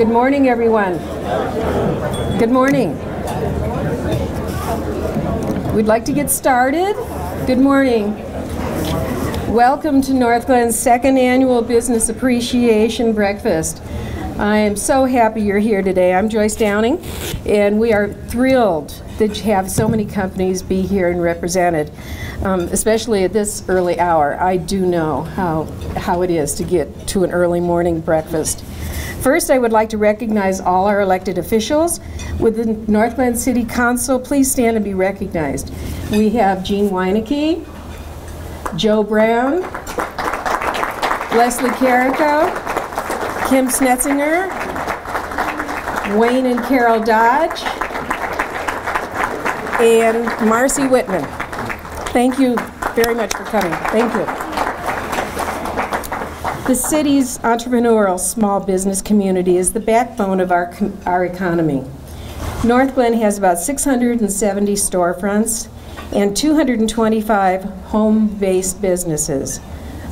Good morning, everyone. Good morning. We'd like to get started. Good morning. Welcome to Northglenn's second annual Business Appreciation Breakfast. I am so happy you're here today. I'm Joyce Downing, and we are thrilled that you have so many companies be here and represented, especially at this early hour. I do know how it is to get to an early morning breakfast. First, I would like to recognize all our elected officials. With the Northglenn City Council, please stand and be recognized. We have Jean Weinecke, Joe Brown, Leslie Carrico, Kim Snetzinger, Wayne and Carol Dodge, and Marcy Whitman. Thank you very much for coming. Thank you. The city's entrepreneurial small business community is the backbone of our economy. Northglenn has about 670 storefronts and 225 home-based businesses.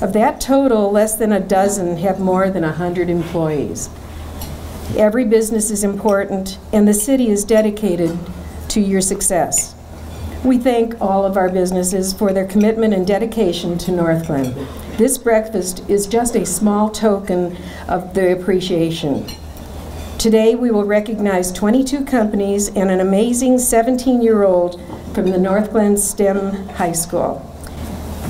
Of that total, less than a dozen have more than 100 employees. Every business is important, and the city is dedicated to your success. We thank all of our businesses for their commitment and dedication to Northglenn. This breakfast is just a small token of the appreciation. Today we will recognize 22 companies and an amazing 17-year-old from the Northglenn STEM High School.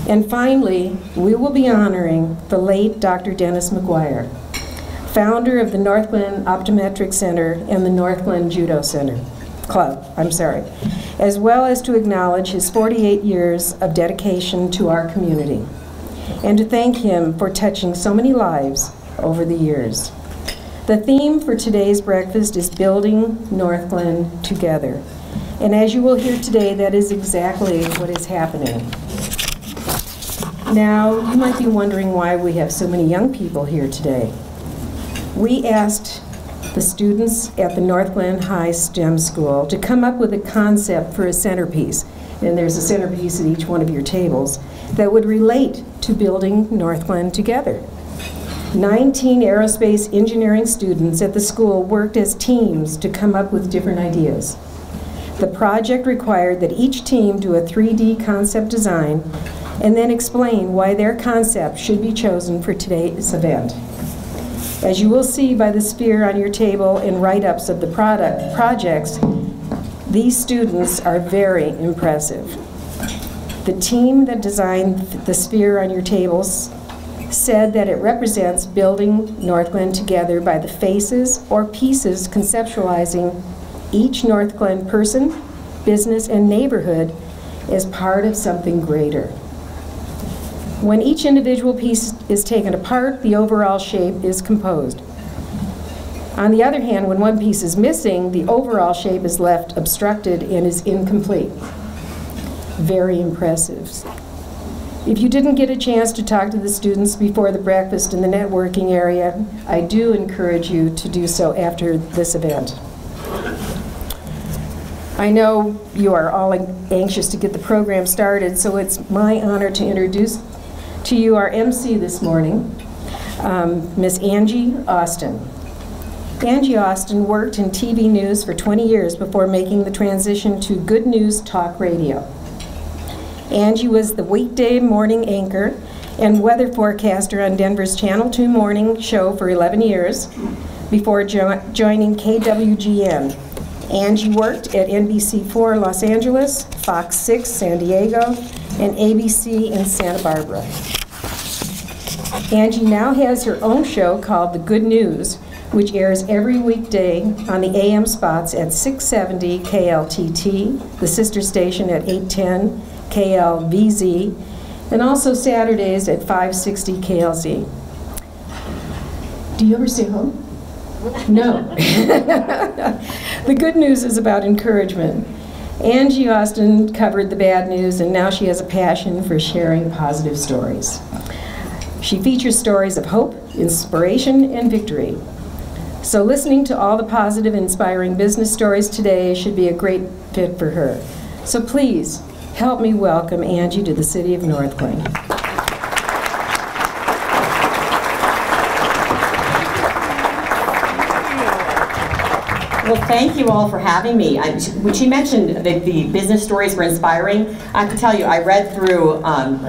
And finally, we will be honoring the late Dr. Dennis McGuire, founder of the Northglenn Optometric Center and the Northglenn Judo Club, as well as to acknowledge his 48 years of dedication to our community, and to thank him for touching so many lives over the years. The theme for today's breakfast is Building Northglenn Together. And as you will hear today, that is exactly what is happening. Now, you might be wondering why we have so many young people here today. We asked the students at the Northglenn High STEM School to come up with a concept for a centerpiece, and there's a centerpiece at each one of your tables, that would relate to building Northglenn together. 19 aerospace engineering students at the school worked as teams to come up with different ideas. The project required that each team do a 3D concept design and then explain why their concept should be chosen for today's event. As you will see by the sphere on your table and write-ups of the projects, these students are very impressive. The team that designed the sphere on your tables said that it represents building Northglenn together by the faces or pieces conceptualizing each Northglenn person, business, and neighborhood as part of something greater. When each individual piece is taken apart, the overall shape is composed. On the other hand, when one piece is missing, the overall shape is left obstructed and is incomplete. Very impressive. If you didn't get a chance to talk to the students before the breakfast in the networking area, I do encourage you to do so after this event. I know you are all anxious to get the program started, so it's my honor to introduce to you our MC this morning, Miss Angie Austin. Angie Austin worked in TV news for 20 years before making the transition to Good News Talk Radio. Angie was the weekday morning anchor and weather forecaster on Denver's Channel 2 morning show for 11 years before joining KWGN. Angie worked at NBC4 Los Angeles, Fox 6 San Diego, and ABC in Santa Barbara. Angie now has her own show called The Good News, which airs every weekday on the AM spots at 670 KLTT, the sister station at 810 KLVZ, and also Saturdays at 560 KLZ. Do you ever stay home? No. The good news is about encouragement. Angie Austin covered the bad news, and now she has a passion for sharing positive stories. She features stories of hope, inspiration, and victory. So listening to all the positive, inspiring business stories today should be a great fit for her. So please, help me welcome Angie to the city of Northglenn. Well, thank you all for having me. When she mentioned that the business stories were inspiring, I have to tell you, I read through,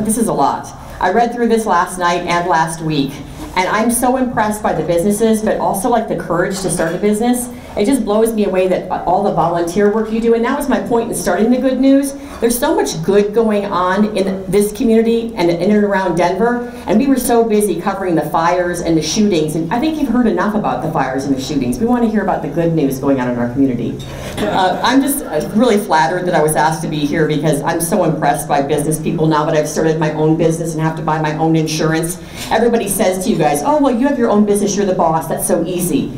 this is a lot. I read through this last night and last week, and I'm so impressed by the businesses, but also like the courage to start a business. It just blows me away that all the volunteer work you do, and that was my point in starting the Good News. There's so much good going on in this community and in and around Denver, and we were so busy covering the fires and the shootings, and I think you've heard enough about the fires and the shootings. We want to hear about the good news going on in our community. I'm just really flattered that I was asked to be here because I'm so impressed by business people now that I've started my own business and have to buy my own insurance. Everybody says to you guys, oh, well, you have your own business, you're the boss, that's so easy.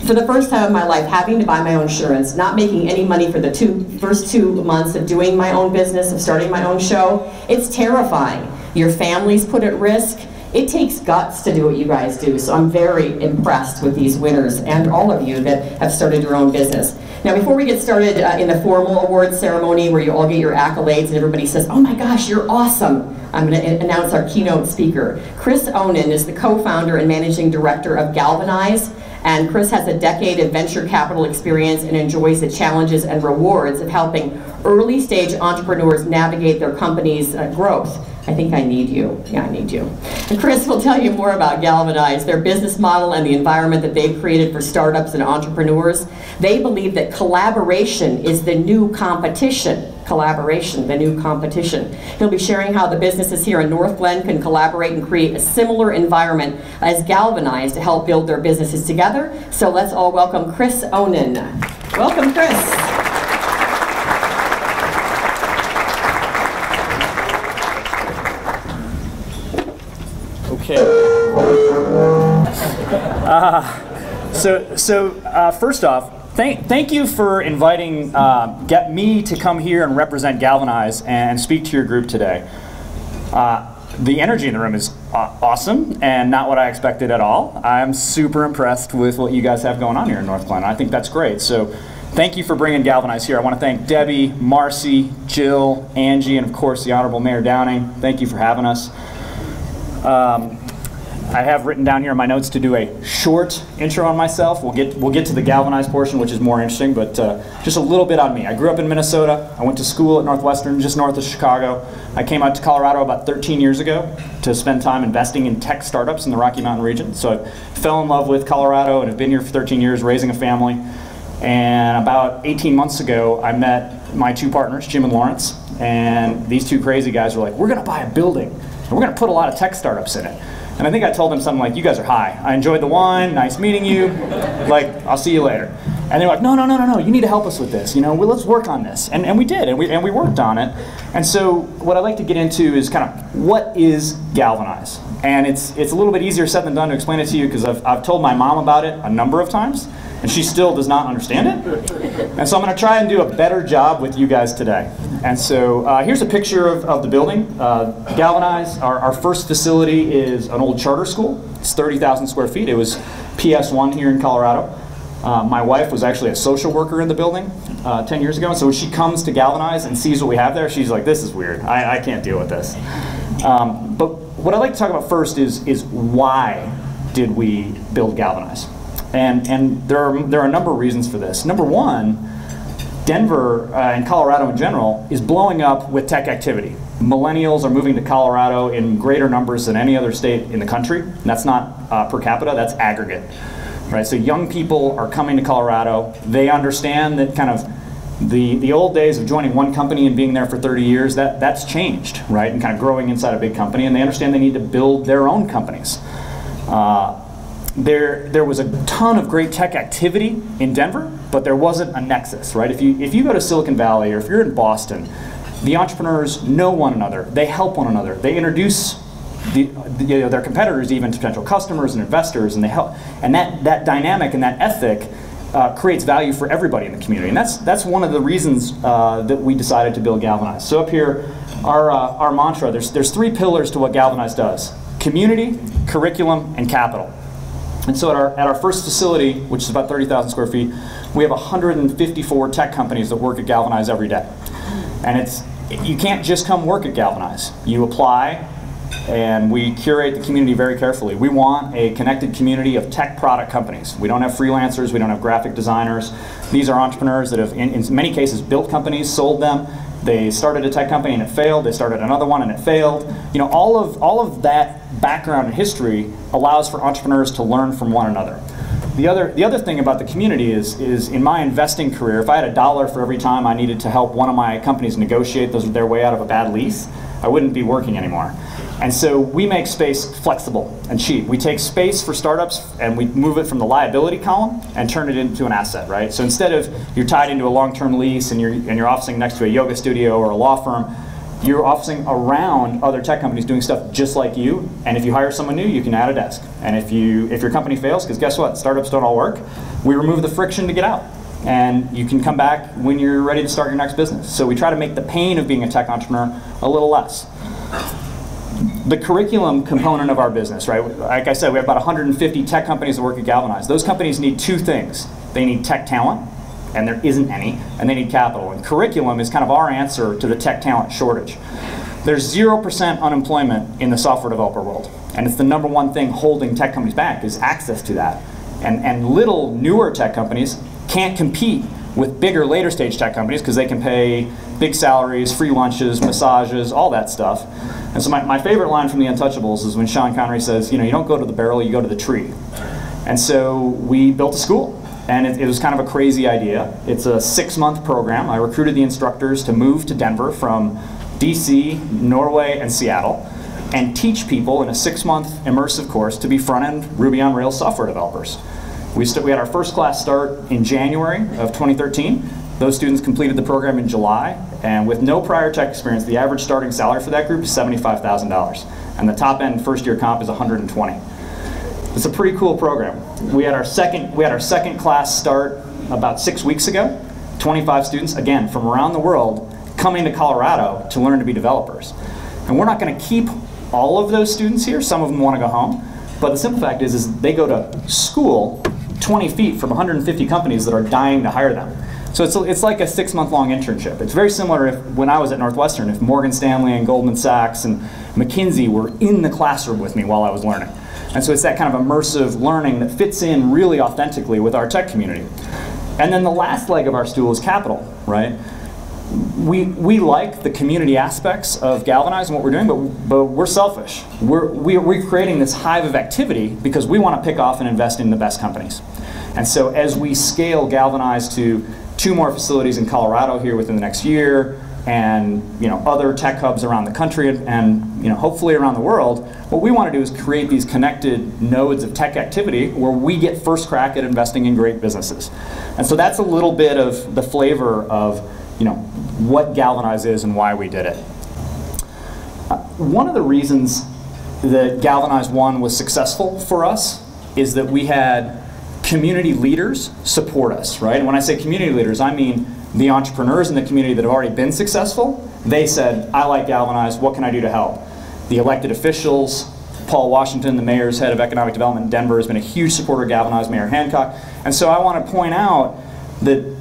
For the first time in my life, having to buy my own insurance, not making any money for the first 2 months of doing my own business, of starting my own show, it's terrifying. Your family's put at risk. It takes guts to do what you guys do, so I'm very impressed with these winners and all of you that have started your own business. Now, before we get started in the formal awards ceremony where you all get your accolades and everybody says, oh my gosh, you're awesome, I'm going to announce our keynote speaker. Chris Onan is the co-founder and managing director of Galvanize. And Chris has a decade of venture capital experience and enjoys the challenges and rewards of helping early stage entrepreneurs navigate their company's growth. I think I need you. Yeah, I need you. And Chris will tell you more about Galvanize, their business model and the environment that they've created for startups and entrepreneurs. They believe that collaboration is the new competition. Collaboration, the new competition. He'll be sharing how the businesses here in Northglenn can collaborate and create a similar environment as Galvanize to help build their businesses together. So let's all welcome Chris Onan. Welcome, Chris. Okay. First off, thank you for inviting me to come here and represent Galvanize and speak to your group today. The energy in the room is awesome and not what I expected at all. I'm super impressed with what you guys have going on here in Northglenn. I think that's great. So thank you for bringing Galvanize here. I want to thank Debbie, Marcy, Jill, Angie, and of course the Honorable Mayor Downing. Thank you for having us. I have written down here in my notes to do a short intro on myself. We'll get to the Galvanize portion, which is more interesting, but just a little bit on me. I grew up in Minnesota. I went to school at Northwestern, just north of Chicago. I came out to Colorado about 13 years ago to spend time investing in tech startups in the Rocky Mountain region. So I fell in love with Colorado and have been here for 13 years, raising a family. And about 18 months ago, I met my two partners, Jim and Lawrence, and these two crazy guys were like, we're going to buy a building, and we're going to put a lot of tech startups in it. And I think I told them something like, you guys are high. I enjoyed the wine, nice meeting you, like, I'll see you later. And they're like, no, you need to help us with this, let's work on this. And we did, and we worked on it. And so what I'd like to get into is kind of, what is Galvanize? And it's a little bit easier said than done to explain it to you because I've told my mom about it a number of times, and she still does not understand it. And so I'm going to try and do a better job with you guys today. And so here's a picture of the building. Galvanize, our first facility is an old charter school. It's 30,000 square feet. It was PS1 here in Colorado. My wife was actually a social worker in the building 10 years ago. So when she comes to Galvanize and sees what we have there, she's like, this is weird. I can't deal with this. But what I'd like to talk about first is why did we build Galvanize? And there are a number of reasons for this. Number one, Denver and Colorado in general is blowing up with tech activity. Millennials are moving to Colorado in greater numbers than any other state in the country. And that's not per capita, that's aggregate. Right? So young people are coming to Colorado. They understand that kind of the old days of joining one company and being there for 30 years, that's changed, right? And kind of growing inside a big company, and they understand they need to build their own companies. There was a ton of great tech activity in Denver, but there wasn't a nexus, right? If you go to Silicon Valley or if you're in Boston, the entrepreneurs know one another. They help one another. They introduce their competitors even to potential customers and investors, and they help. And that dynamic and that ethic creates value for everybody in the community. And that's one of the reasons that we decided to build Galvanize. So up here, our mantra, there's three pillars to what Galvanize does: community, curriculum, and capital. And so at our first facility, which is about 30,000 square feet, we have 154 tech companies that work at Galvanize every day. And you can't just come work at Galvanize. You apply, and we curate the community very carefully. We want a connected community of tech product companies. We don't have freelancers, we don't have graphic designers. These are entrepreneurs that have, in many cases, built companies, sold them. They started a tech company and it failed. They started another one and it failed. You know, all of that background and history allows for entrepreneurs to learn from one another. The other thing about the community is in my investing career, if I had $1 for every time I needed to help one of my companies negotiate their way out of a bad lease, I wouldn't be working anymore. And so we make space flexible and cheap. We take space for startups and we move it from the liability column and turn it into an asset, right? So instead of you're tied into a long-term lease and you're officing next to a yoga studio or a law firm, you're officing around other tech companies doing stuff just like you. And if you hire someone new, you can add a desk. And if your company fails, because guess what? Startups don't all work. We remove the friction to get out. And you can come back when you're ready to start your next business. So we try to make the pain of being a tech entrepreneur a little less. The curriculum component of our business, right? Like I said, we have about 150 tech companies that work at Galvanize. Those companies need two things. They need tech talent, and there isn't any, and they need capital. And curriculum is kind of our answer to the tech talent shortage. There's 0% unemployment in the software developer world, and it's the #1 thing holding tech companies back is access to that. And little newer tech companies can't compete with bigger later stage tech companies because they can pay big salaries, free lunches, massages, all that stuff. And so my favorite line from The Untouchables is when Sean Connery says, you know, you don't go to the barrel, you go to the tree. And so we built a school. And it was kind of a crazy idea. It's a 6-month program. I recruited the instructors to move to Denver from DC, Norway, and Seattle, and teach people in a 6-month immersive course to be front-end Ruby on Rails software developers. We had our first class start in January of 2013. Those students completed the program in July, and with no prior tech experience, the average starting salary for that group is $75,000, and the top-end first-year comp is $120,000. It's a pretty cool program. We had our second class start about 6 weeks ago. 25 students, again, from around the world, coming to Colorado to learn to be developers. And we're not going to keep all of those students here. Some of them want to go home. But the simple fact is they go to school 20 feet from 150 companies that are dying to hire them. So it's like a 6-month-long internship. It's very similar when I was at Northwestern, if Morgan Stanley and Goldman Sachs and McKinsey were in the classroom with me while I was learning. And so it's that kind of immersive learning that fits in really authentically with our tech community. And then the last leg of our stool is capital, right? We like the community aspects of Galvanize and what we're doing, but we're selfish. We're creating this hive of activity because we want to pick off and invest in the best companies. And so as we scale Galvanize to 2 more facilities in Colorado here within the next year, and other tech hubs around the country and hopefully around the world, what we want to do is create these connected nodes of tech activity where we get first crack at investing in great businesses. And so that's a little bit of the flavor of what Galvanize is and why we did it. One of the reasons that Galvanize 1 was successful for us is that we had community leaders support us, right? And when I say community leaders, I mean the entrepreneurs in the community that have already been successful. They said, I like Galvanize, what can I do to help? The elected officials, Paul Washington, the mayor's head of economic development in Denver, has been a huge supporter of Galvanize, Mayor Hancock. And so I want to point out that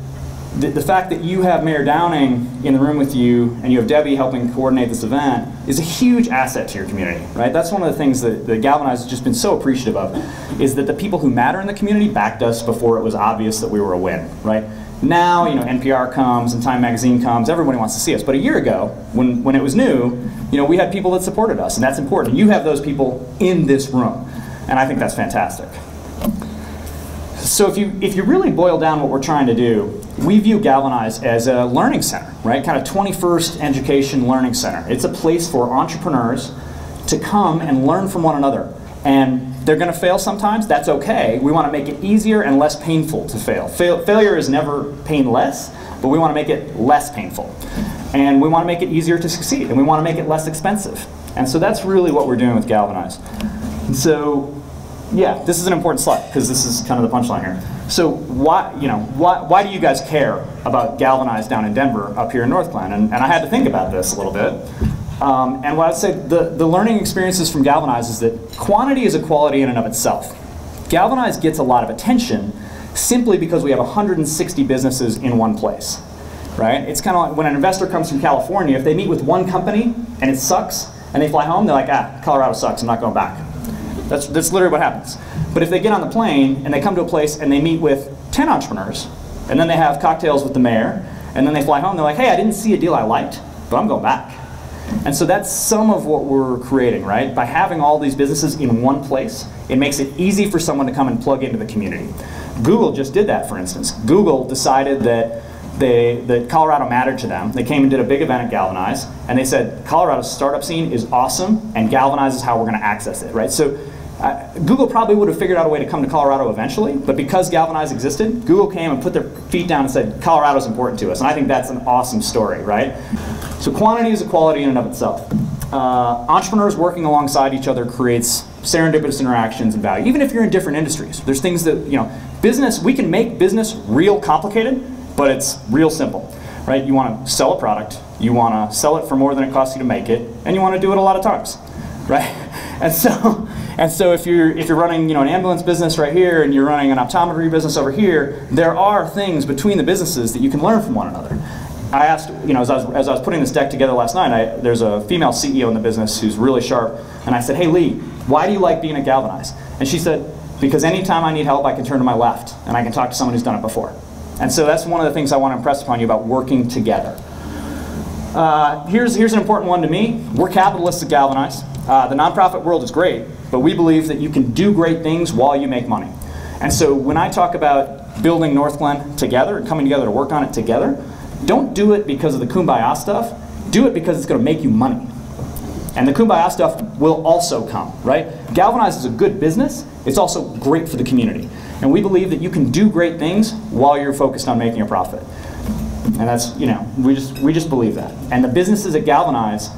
the fact that you have Mayor Downing in the room with you and you have Debbie helping coordinate this event is a huge asset to your community, right? That's one of the things that Galvanize has just been so appreciative of, is that the people who matter in the community backed us before it was obvious that we were a win, right? Now, NPR comes and Time Magazine comes, everybody wants to see us. But a year ago, when it was new, we had people that supported us, and that's important. You have those people in this room, and I think that's fantastic. So if you really boil down what we're trying to do, we view Galvanize as a learning center, right? Kind of 21st education learning center. It's a place for entrepreneurs to come and learn from one another. And they're going to fail sometimes. That's okay. We want to make it easier and less painful to fail. Failure is never painless, but we want to make it less painful. And we want to make it easier to succeed, and we want to make it less expensive. And so that's really what we're doing with Galvanize. And so, yeah, this is an important slide, because this is kind of the punchline here. So why do you guys care about Galvanize down in Denver up here in Northglenn? And I had to think about this a little bit. And what I'd say, the learning experiences from Galvanize is that quantity is a quality in and of itself. Galvanize gets a lot of attention simply because we have 160 businesses in one place, right? It's kind of like when an investor comes from California, if they meet with one company and it sucks, and they fly home, they're like, ah, Colorado sucks, I'm not going back. That's literally what happens. But if they get on the plane and they come to a place and they meet with 10 entrepreneurs, and then they have cocktails with the mayor, and then they fly home, they're like, hey, I didn't see a deal I liked, but I'm going back. And so that's some of what we're creating, right? By having all these businesses in one place, it makes it easy for someone to come and plug into the community. Google just did that, for instance. Google decided that Colorado mattered to them. They came and did a big event at Galvanize, and they said, Colorado's startup scene is awesome, and Galvanize is how we're going to access it, right? So Google probably would have figured out a way to come to Colorado eventually, but because Galvanize existed, Google came and put their feet down and said, Colorado's important to us, and I think that's an awesome story, right? So quantity is a quality in and of itself. Entrepreneurs working alongside each other creates serendipitous interactions and value, even if you're in different industries. There's things that, business, we can make business real complicated, but it's real simple, right? You want to sell a product, you want to sell it for more than it costs you to make it, and you want to do it a lot of times, right? And so if you're running an ambulance business right here and you're running an optometry business over here, there are things between the businesses that you can learn from one another. I asked, as I was putting this deck together last night, there's a female CEO in the business who's really sharp, and I said, hey Lee, why do you like being at Galvanize? And she said, because anytime I need help, I can turn to my left, and I can talk to someone who's done it before. And so that's one of the things I want to impress upon you about working together. Here's an important one to me. We're capitalists at Galvanize. The nonprofit world is great, but we believe that you can do great things while you make money. And so when I talk about building Northglenn together and coming together to work on it together, don't do it because of the kumbaya stuff. Do it because it's going to make you money. And the kumbaya stuff will also come, right? Galvanize is a good business. It's also great for the community. And we believe that you can do great things while you're focused on making a profit. And that's, we just believe that. And the businesses at Galvanize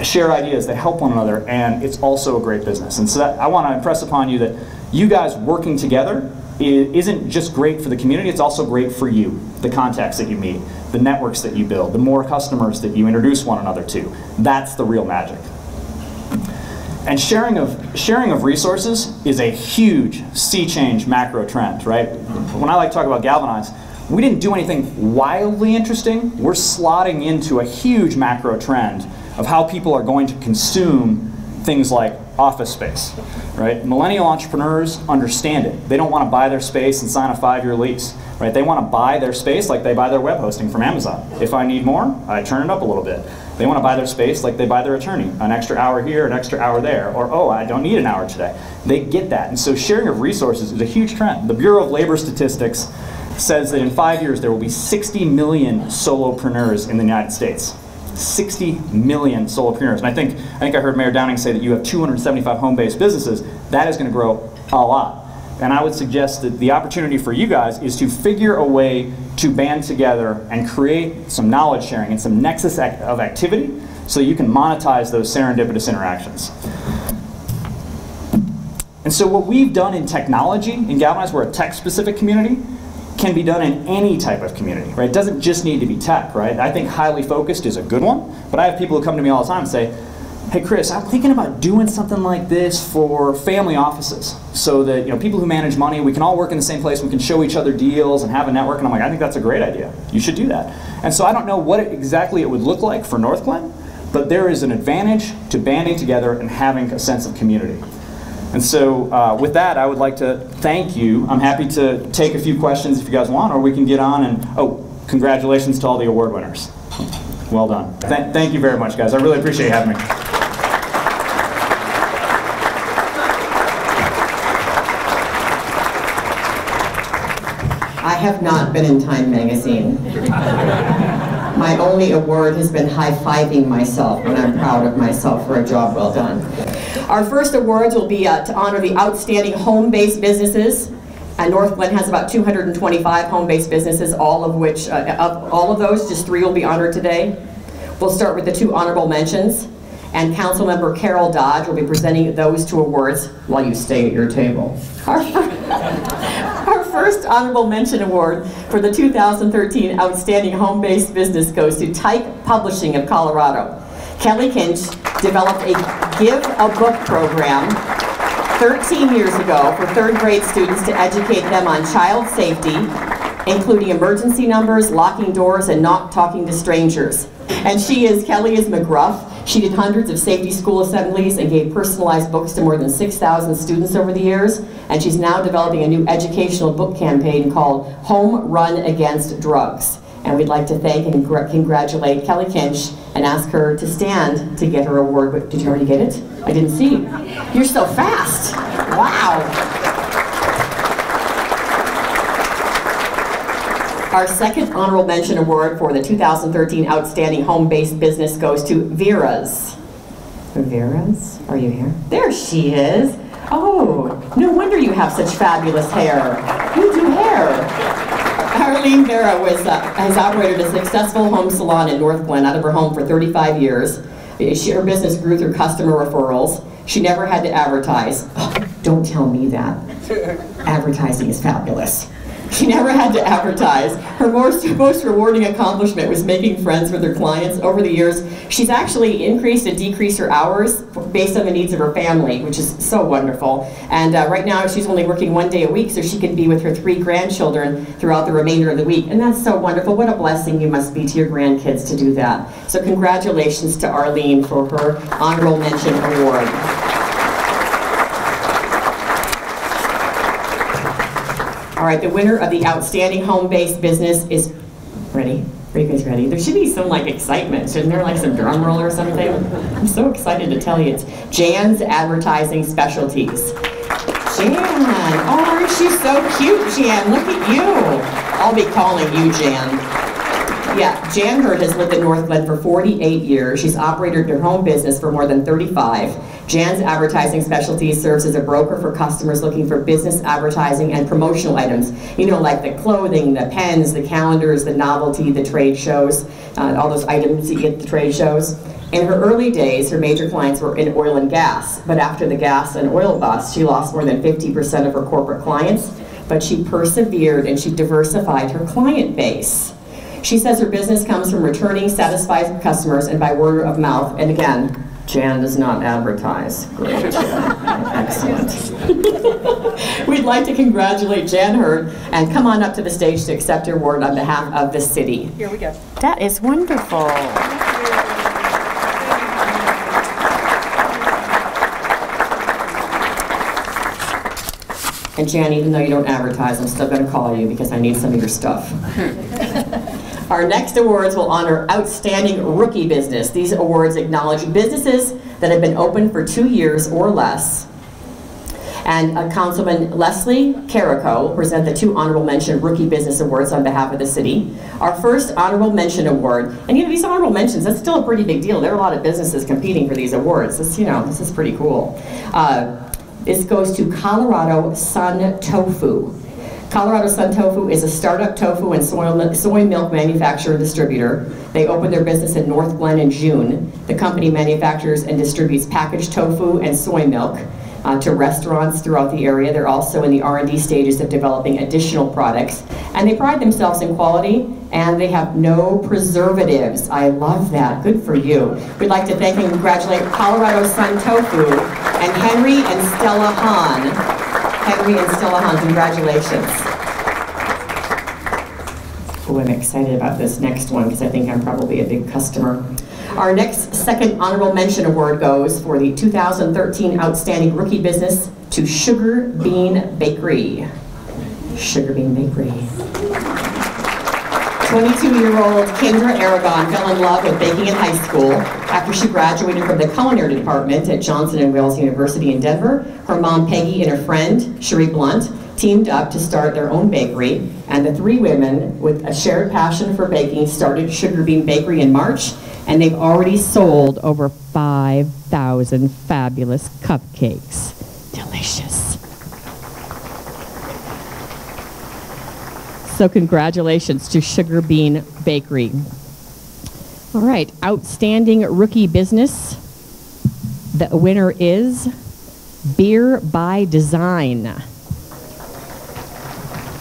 share ideas that help one another, and it's also a great business. And so I want to impress upon you that you guys working together isn't just great for the community, it's also great for you. The contacts that you meet, the networks that you build, the more customers that you introduce one another to. That's the real magic. And sharing of resources is a huge sea change macro trend, right? When I like to talk about Galvanize, we didn't do anything wildly interesting. We're slotting into a huge macro trend of how people are going to consume things like office space, right? Millennial entrepreneurs understand it. They don't want to buy their space and sign a 5-year lease, right? They want to buy their space like they buy their web hosting from Amazon. If I need more, I turn it up a little bit. They want to buy their space like they buy their attorney, an extra hour here, an extra hour there, or oh, I don't need an hour today. They get that, and so sharing of resources is a huge trend. The Bureau of Labor Statistics says that in 5 years there will be 60 million solopreneurs in the United States. 60 million solopreneurs. And I think I heard Mayor Downing say that you have 275 home-based businesses. That is going to grow a lot. And I would suggest that the opportunity for you guys is to figure a way to band together and create some knowledge sharing and some nexus of activity so you can monetize those serendipitous interactions. And so what we've done in technology, in Galvanize, we're a tech-specific community, can be done in any type of community, right? It doesn't just need to be tech, right? I think highly focused is a good one, but I have people who come to me all the time and say, hey Chris, I'm thinking about doing something like this for family offices so that people who manage money, we can all work in the same place, we can show each other deals and have a network, and I'm like, I think that's a great idea. You should do that. And so I don't know what exactly it would look like for Northglenn, but there is an advantage to banding together and having a sense of community. And so with that, I would like to thank you. I'm happy to take a few questions if you guys want, or we can get on and, oh, congratulations to all the award winners. Well done. Thank you very much, guys. I really appreciate you having me. I have not been in Time magazine. My only award has been high-fiving myself when I'm proud of myself for a job well done. Our first awards will be to honor the outstanding home-based businesses. And Northglenn has about 225 home-based businesses, all of which, of all of those, just 3 will be honored today. We'll start with the 2 honorable mentions. And Councilmember Carol Dodge will be presenting those 2 awards while you stay at your table. Our first honorable mention award for the 2013 Outstanding Home-Based Business goes to Tyke Publishing of Colorado. Kelly Kinch developed a Give a Book program 13 years ago for 3rd grade students to educate them on child safety, including emergency numbers, locking doors, and not talking to strangers. And Kelly is McGruff. She did hundreds of safety school assemblies and gave personalized books to more than 6,000 students over the years. And she's now developing a new educational book campaign called Home Run Against Drugs. And we'd like to thank and congratulate Kelly Kinch and ask her to stand to get her award. But did you already get it? I didn't see. You're so fast. Wow. Our second honorable mention award for the 2013 Outstanding Home-Based Business goes to Vera's. Vera's? Are you here? There she is. Oh, no wonder you have such fabulous hair. You do hair. Arlene Vera has operated a successful home salon in Northglenn out of her home for 35 years. Her business grew through customer referrals. She never had to advertise. Oh, don't tell me that. Advertising is fabulous. She never had to advertise. Her most rewarding accomplishment was making friends with her clients. Over the years, she's actually increased and decreased her hours based on the needs of her family, which is so wonderful. And right now, she's only working 1 day a week, so she can be with her 3 grandchildren throughout the remainder of the week. And that's so wonderful. What a blessing you must be to your grandkids to do that. So congratulations to Arlene for her Honorable Mention Award. All right, the winner of the Outstanding Home-Based Business is, ready? Are you guys ready? There should be some like excitement. Shouldn't there, like some drum roll or something? I'm so excited to tell you. It's Jan's Advertising Specialties. Jan, oh, aren't you so cute, Jan? Look at you. I'll be calling you Jan. Yeah, Jan Hurd has lived in Northglenn for 48 years. She's operated her home business for more than 35. Jan's Advertising Specialties serves as a broker for customers looking for business advertising and promotional items. You know, like the clothing, the pens, the calendars, the novelty, the trade shows, all those items you get at the trade shows. In her early days, her major clients were in oil and gas, but after the gas and oil bust, she lost more than 50% of her corporate clients, but she persevered and she diversified her client base. She says her business comes from returning satisfied customers and by word of mouth, and again, Jan does not advertise. Great. Excellent. We'd like to congratulate Jan Hurd and come on up to the stage to accept her award on behalf of the city. Here we go. That is wonderful. And Jan, even though you don't advertise, I'm still going to call you because I need some of your stuff. Our next awards will honor Outstanding Rookie Business. These awards acknowledge businesses that have been open for 2 years or less. And Councilman Leslie Carrico will present the 2 Honorable Mention Rookie Business Awards on behalf of the city. Our first Honorable Mention Award, and you know, these honorable mentions, that's still a pretty big deal. There are a lot of businesses competing for these awards. This, you know, this is pretty cool. This goes to Colorado Sun Tofu. Colorado Sun Tofu is a startup tofu and soy milk manufacturer and distributor. They opened their business in Northglenn in June. The company manufactures and distributes packaged tofu and soy milk to restaurants throughout the area. They're also in the R&D stages of developing additional products. And they pride themselves in quality, and they have no preservatives. I love that. Good for you. We'd like to thank and congratulate Colorado Sun Tofu and Henry and Stella Hahn. Henry and Stella Hahn, congratulations. Oh, I'm excited about this next one because I think I'm probably a big customer. Our next second Honorable Mention Award goes for the 2013 Outstanding Rookie Business to Sugar Bean Bakery. Sugar Bean Bakery. 22-year-old Kendra Aragon fell in love with baking in high school. After she graduated from the culinary department at Johnson & Wales University in Denver, her mom Peggy and her friend Cherie Blunt teamed up to start their own bakery, and the 3 women with a shared passion for baking started Sugar Bean Bakery in March, and they've already sold over 5,000 fabulous cupcakes. Delicious. So congratulations to Sugar Bean Bakery. All right, Outstanding Rookie Business. The winner is Beer by Design.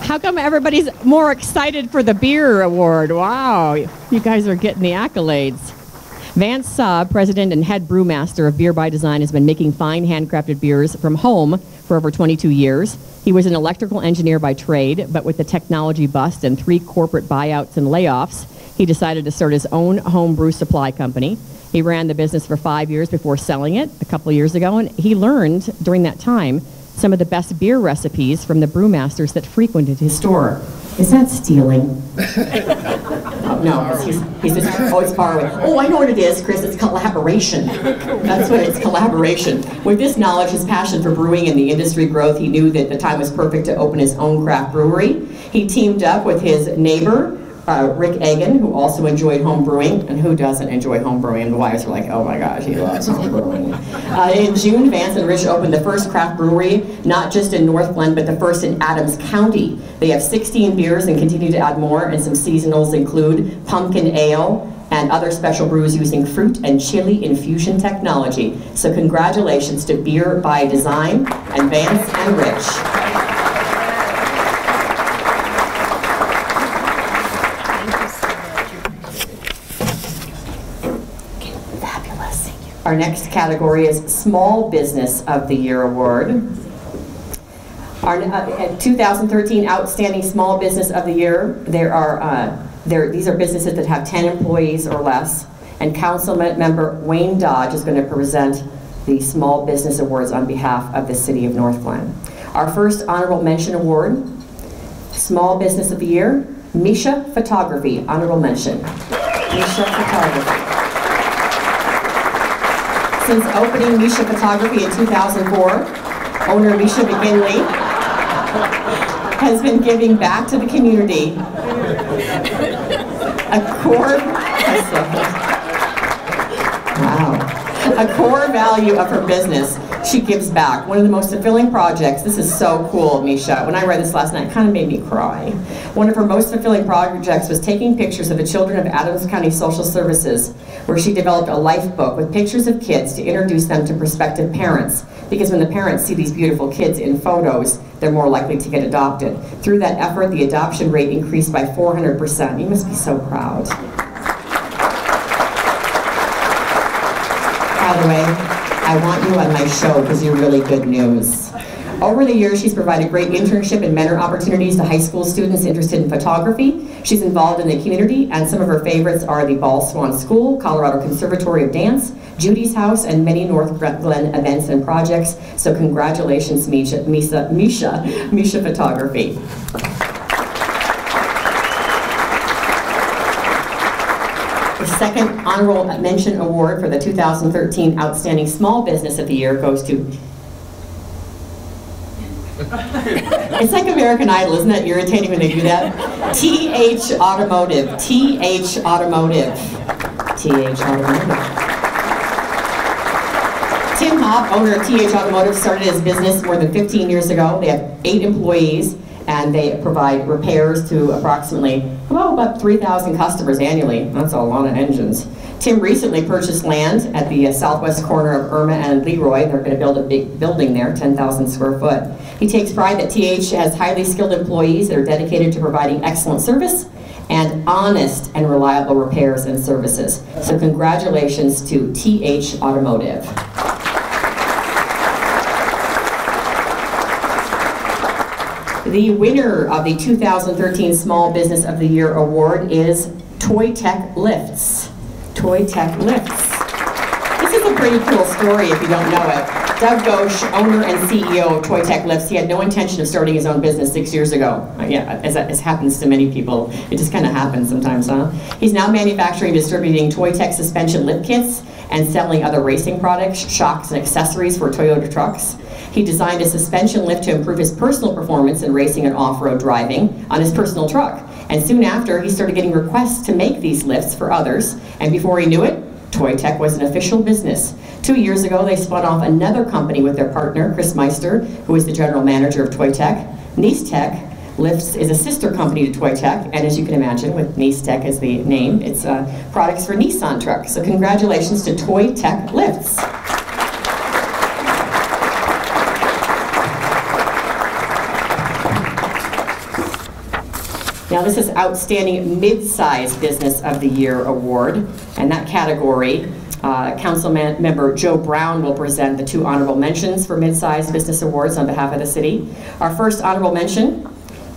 How come everybody's more excited for the beer award? Wow, you guys are getting the accolades. Vance Saab, president and head brewmaster of Beer by Design, has been making fine handcrafted beers from home for over 22 years. He was an electrical engineer by trade, but with the technology bust and 3 corporate buyouts and layoffs, he decided to start his own home brew supply company. He ran the business for 5 years before selling it a couple of years ago, and he learned during that time some of the best beer recipes from the brewmasters that frequented his store. Is that stealing? No, he's just, it's borrowing. Oh, I know what it is, Chris, it's collaboration. That's what it's, collaboration. With this knowledge, his passion for brewing and the industry growth, he knew that the time was perfect to open his own craft brewery. He teamed up with his neighbor, Rick Egan, who also enjoyed home brewing, and who doesn't enjoy home brewing? And the wives were like, oh my gosh, he loves home brewing. In June, Vance and Rich opened the first craft brewery, not just in Northglenn, but the first in Adams County. They have 16 beers and continue to add more, and some seasonals include pumpkin ale and other special brews using fruit and chili infusion technology. So congratulations to Beer by Design and Vance and Rich. Our next category is Small Business of the Year Award. Our 2013 Outstanding Small Business of the Year, these are businesses that have 10 employees or less, and Council Member Wayne Dodge is going to present the Small Business Awards on behalf of the City of Northglenn. Our first Honorable Mention Award, Small Business of the Year, Misha Photography, Honorable Mention. Misha Photography. Since opening Misha Photography in 2004, owner Misha McGinley has been giving back to the community. A core value of her business, she gives back. One of the most fulfilling projects, this is so cool, Misha. When I read this last night, it kind of made me cry. One of her most fulfilling projects was taking pictures of the children of Adams County Social Services, where she developed a life book with pictures of kids to introduce them to prospective parents. Because when the parents see these beautiful kids in photos, they're more likely to get adopted. Through that effort, the adoption rate increased by 400%. You must be so proud. By the way, I want you on my show because you're really good news. Over the years, she's provided great internship and mentor opportunities to high school students interested in photography. She's involved in the community, and some of her favorites are the Ball Swan School, Colorado Conservatory of Dance, Judy's House, and many Northglenn events and projects. So congratulations, Misha Photography. The second Honorable Mention Award for the 2013 Outstanding Small Business of the Year goes to... It's like American Idol, isn't that irritating when they do that? TH Automotive, TH Automotive, TH Automotive. Tim Hopp, owner of TH Automotive, started his business more than 15 years ago. They have 8 employees, and they provide repairs to approximately, well, about 3,000 customers annually. That's a lot of engines. Tim recently purchased land at the southwest corner of Irma and Leroy. They're going to build a big building there, 10,000 square foot. He takes pride that TH has highly skilled employees that are dedicated to providing excellent service and honest and reliable repairs and services. So congratulations to TH Automotive. The winner of the 2013 Small Business of the Year Award is Toy Tech Lifts. Toy Tech Lifts. This is a pretty cool story if you don't know it. Doug Ghosh, owner and CEO of Toy Tech Lifts, he had no intention of starting his own business 6 years ago. Yeah, as happens to many people, it just kind of happens sometimes, huh? He's now manufacturing and distributing Toy Tech suspension lift kits and selling other racing products, shocks, and accessories for Toyota trucks. He designed a suspension lift to improve his personal performance in racing and off-road driving on his personal truck. And soon after, he started getting requests to make these lifts for others, and before he knew it, Toy Tech was an official business. 2 years ago, they spun off another company with their partner, Chris Meister, who is the general manager of Toy Tech. Nice Tech Lifts is a sister company to Toy Tech, and as you can imagine, with Nice Tech as the name, it's products for Nissan trucks. So congratulations to Toy Tech Lifts. Now this is Outstanding Mid-Size Business of the Year Award, and that category Council Member Joe Brown will present the 2 honorable mentions for Mid-Size Business Awards on behalf of the city. Our first honorable mention,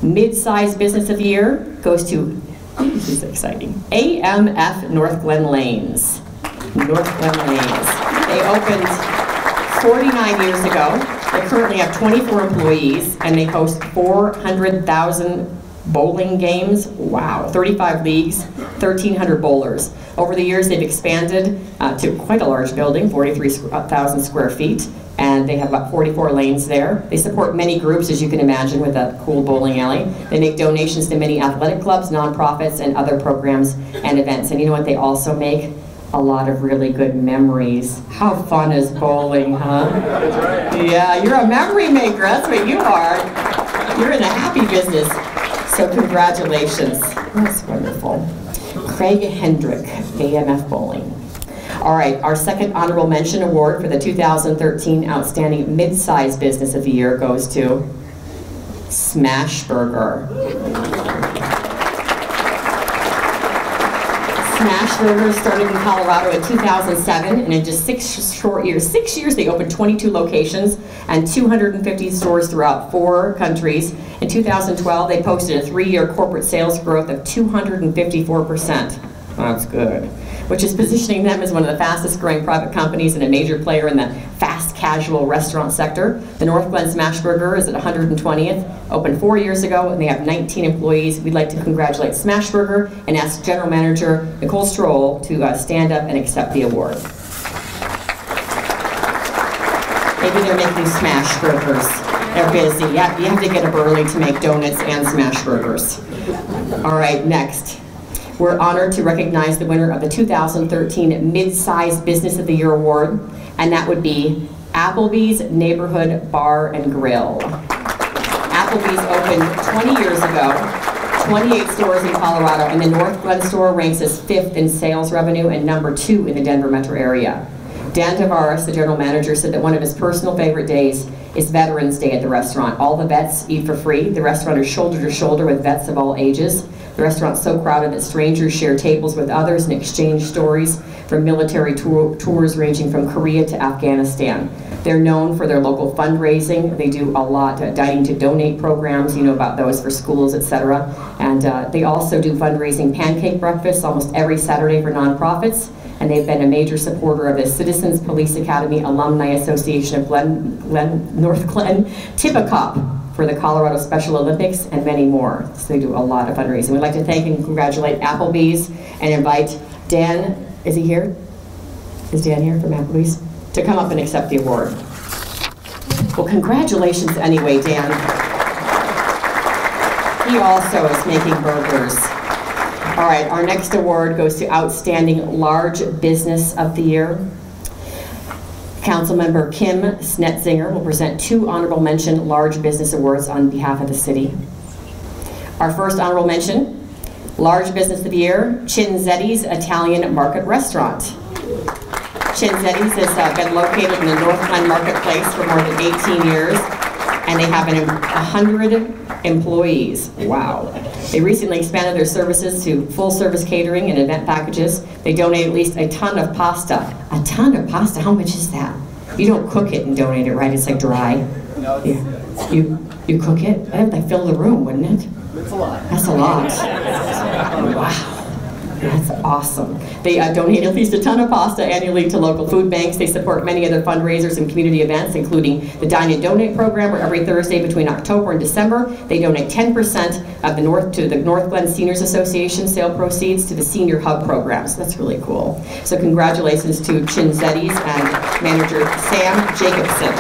Mid-Size Business of the Year, goes to, this is exciting, AMF Northglenn Lanes. Northglenn Lanes. They opened 49 years ago. They currently have 24 employees, and they host 400,000 bowling games. Wow, 35 leagues, 1,300 bowlers. Over the years, they've expanded to quite a large building, 43,000 square feet, and they have about 44 lanes there. They support many groups, as you can imagine, with a cool bowling alley. They make donations to many athletic clubs, nonprofits, and other programs and events. And you know what they also make? A lot of really good memories. How fun is bowling, huh? Yeah, you're a memory maker, that's what you are. You're in a happy business, so congratulations. That's wonderful. Craig Hendrick, AMF Bowling. All right, our second honorable mention award for the 2013 Outstanding Mid-Size Business of the Year goes to Smashburger. Smashburger started in Colorado in 2007, and in just 6 years, they opened 22 locations and 250 stores throughout 4 countries. In 2012, they posted a 3-year corporate sales growth of 254%. That's good. Which is positioning them as one of the fastest growing private companies and a major player in the fast casual restaurant sector. The Northglenn Smashburger is at 120th, opened 4 years ago, and they have 19 employees. We'd like to congratulate Smashburger and ask General Manager Nicole Stroll to stand up and accept the award. Maybe they're making smash burgers. They're busy. Yeah, you have to get up early to make donuts and smash burgers. All right, next. We're honored to recognize the winner of the 2013 Mid-Size Business of the Year Award, and that would be Applebee's Neighborhood Bar and Grill. Applebee's opened 20 years ago, 28 stores in Colorado, and the Northglenn store ranks as 5th in sales revenue and number 2 in the Denver metro area. Dan Tavares, the general manager, said that one of his personal favorite days is Veterans Day at the restaurant. All the vets eat for free. The restaurant is shoulder to shoulder with vets of all ages. The restaurant's so crowded that strangers share tables with others and exchange stories from military tours ranging from Korea to Afghanistan. They're known for their local fundraising. They do a lot of Dining to Donate programs, you know about those for schools, etc. And they also do fundraising pancake breakfasts almost every Saturday for nonprofits. And they've been a major supporter of the Citizens Police Academy Alumni Association of Northglenn, Tippecanoe for the Colorado Special Olympics, and many more. So they do a lot of fundraising. We'd like to thank and congratulate Applebee's and invite Dan, is he here? Is Dan here from Applebee's? To come up and accept the award. Well, congratulations anyway, Dan. He also is making burgers. All right, our next award goes to Outstanding Large Business of the Year. Councilmember Kim Snetzinger will present 2 honorable mention large business awards on behalf of the city. Our first honorable mention, Large Business of the Year, Cinzetti's Italian Market Restaurant. Cinzetti's has been located in the Northglenn Marketplace for more than 18 years, and they have 100 employees. Wow. They recently expanded their services to full-service catering and event packages. They donate at least a ton of pasta. A ton of pasta? How much is that? You don't cook it and donate it, right? It's like dry. No, it's, yeah. You cook it? That'd like fill the room, wouldn't it? It's a lot. That's a lot. Wow. That's awesome. They donate at least a ton of pasta annually to local food banks. They support many other fundraisers and community events, including the Dine and Donate program, where every Thursday between October and December, they donate 10% of to the Northglenn Seniors Association sale proceeds to the Senior Hub program. So that's really cool. So congratulations to Cinzetti's and manager Sam Jacobson.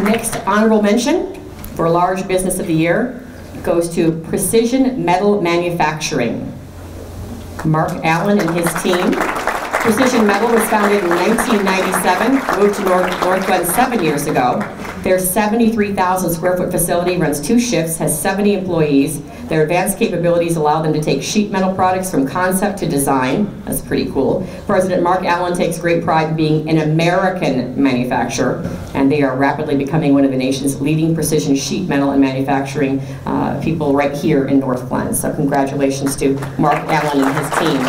Next honorable mention for Large Business of the Year goes to Precision Metal Manufacturing. Mark Allen and his team. Precision Metal was founded in 1997, moved to Northglenn 7 years ago. Their 73,000 square foot facility runs 2 shifts, has 70 employees. Their advanced capabilities allow them to take sheet metal products from concept to design. That's pretty cool. President Mark Allen takes great pride in being an American manufacturer, and they are rapidly becoming one of the nation's leading precision sheet metal and manufacturing people right here in Northglenn. So congratulations to Mark Allen and his team.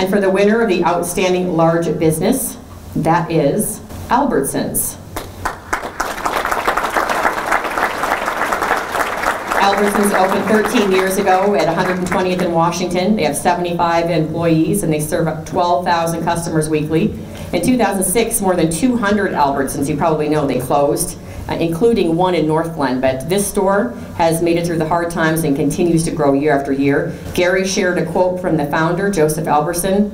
And for the winner of the Outstanding Large Business, that is Albertsons. Albertsons opened 13 years ago at 120th in Washington. They have 75 employees and they serve up 12,000 customers weekly. In 2006, more than 200 Albertsons, you probably know, they closed, including one in Northglenn. But this store has made it through the hard times and continues to grow year after year. Gary shared a quote from the founder, Joseph Albertson.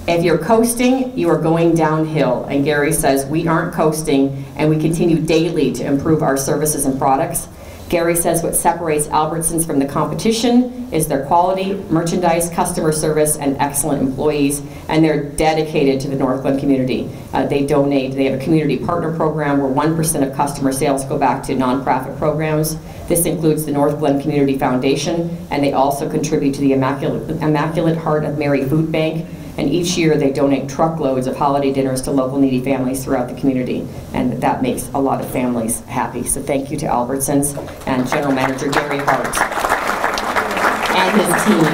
If you're coasting, you are going downhill. And Gary says, we aren't coasting and we continue daily to improve our services and products. Gary says what separates Albertsons from the competition is their quality, merchandise, customer service, and excellent employees, and they're dedicated to the Northglenn community. They donate. They have a community partner program where 1% of customer sales go back to nonprofit programs. This includes the Northglenn Community Foundation, and they also contribute to the Immaculate Heart of Mary Food Bank. And each year they donate truckloads of holiday dinners to local needy families throughout the community. And that makes a lot of families happy. So thank you to Albertsons and General Manager Gary Hart and his team.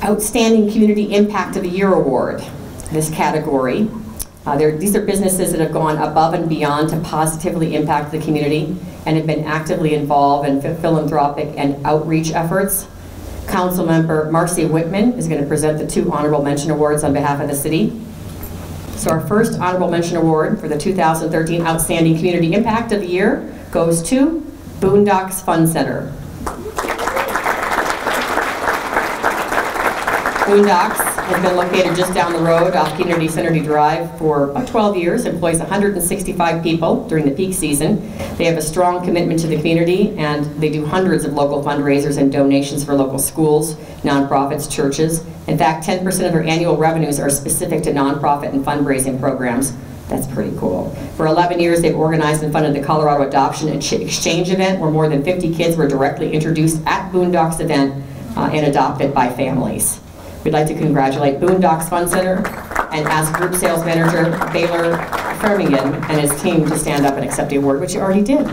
Outstanding Community Impact of the Year Award, this category. These are businesses that have gone above and beyond to positively impact the community and have been actively involved in philanthropic and outreach efforts. Councilmember Marcy Whitman is going to present the 2 honorable mention awards on behalf of the city. So our first honorable mention award for the 2013 Outstanding Community Impact of the Year goes to Boondocks Fun Center. Boondocks has been located just down the road off Community Center Drive for about 12 years, employs 165 people during the peak season. They have a strong commitment to the community and they do hundreds of local fundraisers and donations for local schools, nonprofits, churches. In fact, 10% of their annual revenues are specific to nonprofit and fundraising programs. That's pretty cool. For 11 years, they've organized and funded the Colorado Adoption Exchange event where more than 50 kids were directly introduced at Boondocks event and adopted by families. We'd like to congratulate Boondocks Fun Center and ask Group Sales Manager Baylor Firmingham and his team to stand up and accept the award, which you already did.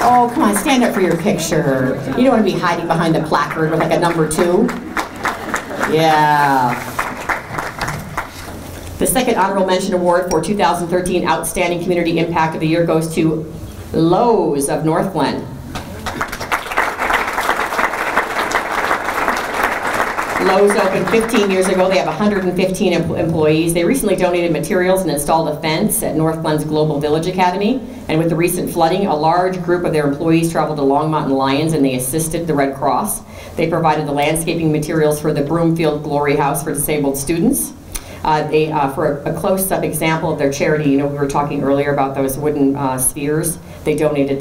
Oh, come on, stand up for your picture. You don't want to be hiding behind the placard with like a number 2. Yeah. The second honorable mention award for 2013 Outstanding Community Impact of the Year goes to Lowe's of Northglenn. Lowe's opened 15 years ago. They have 115 employees. They recently donated materials and installed a fence at Northglenn's Global Village Academy. And with the recent flooding, a large group of their employees traveled to Long Mountain Lions and they assisted the Red Cross. They provided the landscaping materials for the Broomfield Glory House for disabled students. For a close-up example of their charity, you know, we were talking earlier about those wooden spheres. They donated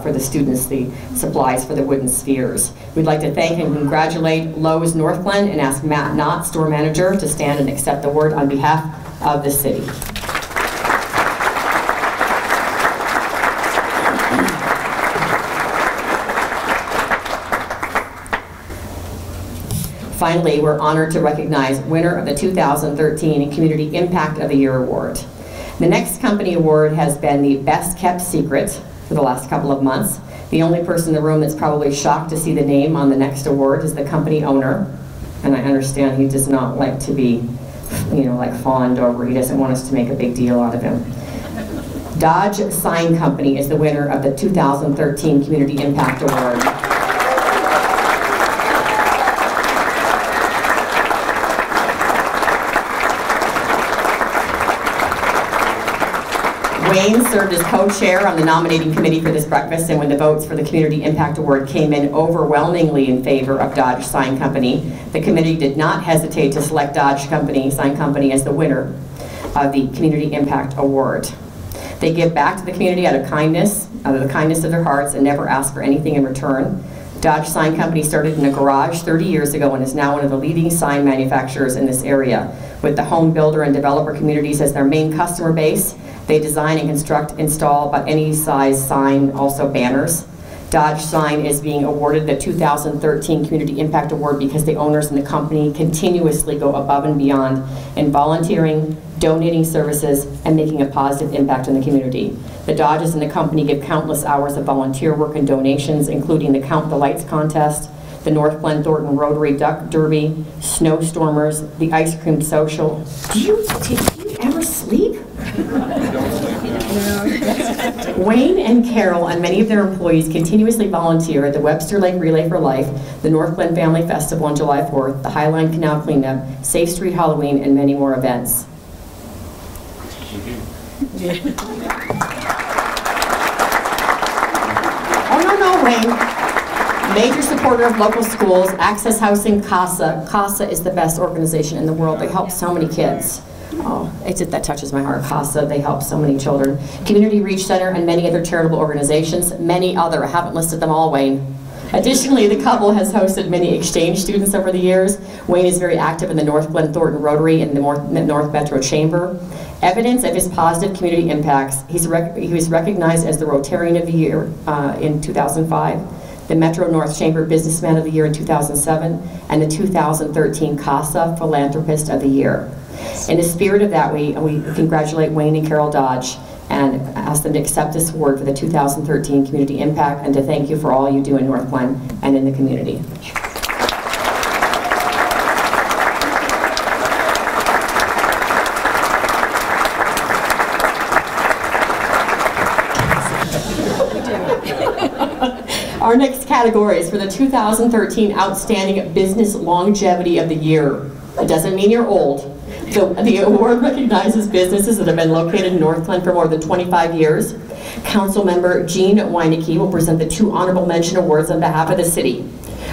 for the students the supplies for the wooden spheres. We'd like to thank and congratulate Lowe's Northglenn and ask Matt Knott, store manager, to stand and accept the award on behalf of the city. Finally, we're honored to recognize winner of the 2013 Community Impact of the Year Award. The next company award has been the best kept secret for the last couple of months. The only person in the room that's probably shocked to see the name on the next award is the company owner. And I understand he does not like to be, you know, like fawned over. He doesn't want us to make a big deal out of him. Dodge Sign Company is the winner of the 2013 Community Impact Award. Wayne served as co-chair on the nominating committee for this breakfast, and when the votes for the Community Impact Award came in overwhelmingly in favor of Dodge Sign Company, the committee did not hesitate to select Dodge Sign Company as the winner of the Community Impact Award. They give back to the community out of the kindness of their hearts, and never ask for anything in return. Dodge Sign Company started in a garage 30 years ago and is now one of the leading sign manufacturers in this area. With the home builder and developer communities as their main customer base, they design and construct, install about any size sign, also banners. Dodge Sign is being awarded the 2013 Community Impact Award because the owners and the company continuously go above and beyond in volunteering, donating services, and making a positive impact on the community. The Dodges and the company give countless hours of volunteer work and donations, including the Count the Lights contest, the Northglenn Thornton Rotary Duck Derby, Snowstormers, the Ice Cream Social. Did you ever sleep? Wayne and Carol and many of their employees continuously volunteer at the Webster Lake Relay for Life, the Northglenn Family Festival on July 4th, the Highline Canal Cleanup, Safe Street Halloween, and many more events. Oh, no, Wayne. Major supporter of local schools, Access Housing, CASA. CASA is the best organization in the world. They help so many kids. Oh, that touches my heart. CASA, they help so many children. Community Reach Center and many other charitable organizations. Many other, I haven't listed them all, Wayne. Additionally, the couple has hosted many exchange students over the years. Wayne is very active in the Northglenn Thornton Rotary and the North Metro Chamber. Evidence of his positive community impacts, he was recognized as the Rotarian of the Year in 2005, the Metro North Chamber Businessman of the Year in 2007, and the 2013 CASA Philanthropist of the Year. In the spirit of that, we congratulate Wayne and Carol Dodge and ask them to accept this award for the 2013 Community Impact and to thank you for all you do in Northglenn and in the community. Our next category is for the 2013 Outstanding Business Longevity of the Year. It doesn't mean you're old. The award recognizes businesses that have been located in Northglenn for more than 25 years. Councilmember Jean Weinecke will present the 2 honorable mention awards on behalf of the city.